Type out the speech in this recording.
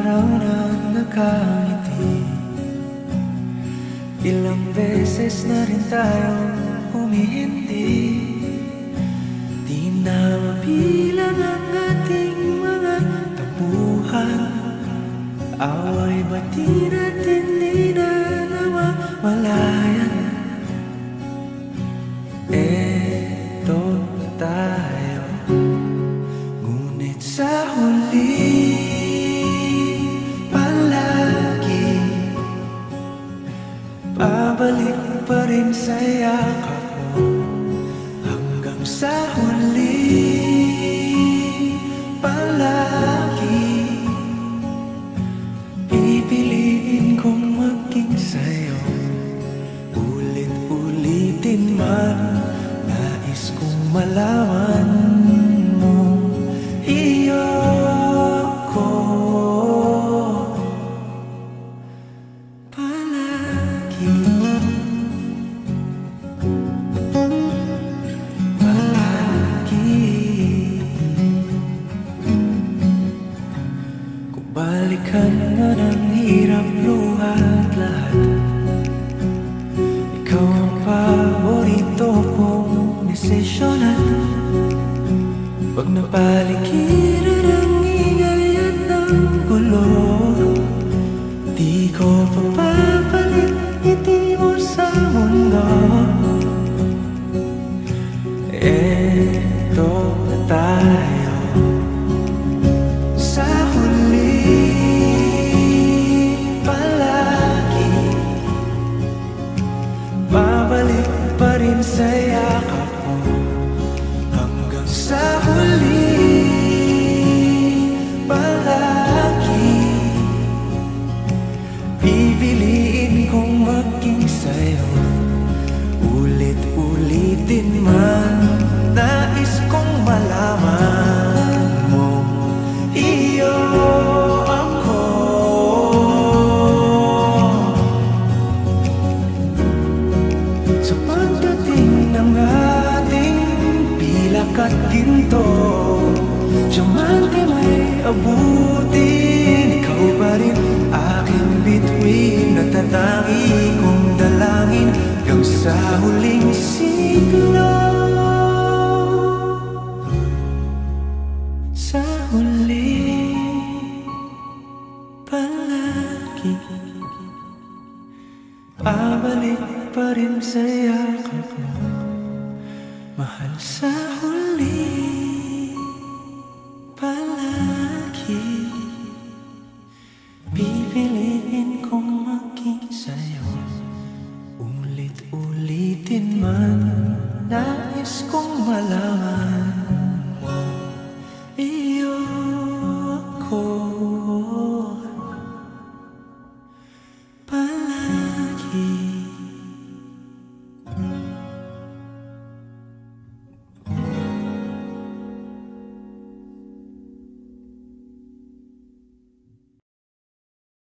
araw na nakangiti. Ilang beses na rin tayong humihindi. Di na mabilang ang ating mga tampuhan. Away bati natin di na namamalayan. Eto tayo, ngunit sa huli palagi babalik pa rin sa yakap mo. Hanggang sa huli palagi pipiliin kong maging sa'yo. Ulit-ulitin man, nais kong malaman mo iyo ko palagi. Kung balikan man ang hirap, luha at lahat, ikaw ang paborito kong desisyon. At pag napaligiran ang ingay at ang gulo, di ko papapalit ngiti mo sa mundo. Eto na tayo, sa huli palagi babalik pa rin sa yakap mo. Hanggang sa huli palagi pipiliin kong maging sa'yo. Ulit-ulitin man, nais kong malaman mo iyo ako. Sa pagdating ng ating pilak at ginto, diamante may abutin. Ikaw pa rin aking bituin, natatangi kong dalangin hanggang sa huling siglo. Sa huli palagi babalik pa rin sa yakap mo, mahal. Sa huli palagi pipiliin kong maging sa'yo. Ulit-ulitin man, nais kong malaman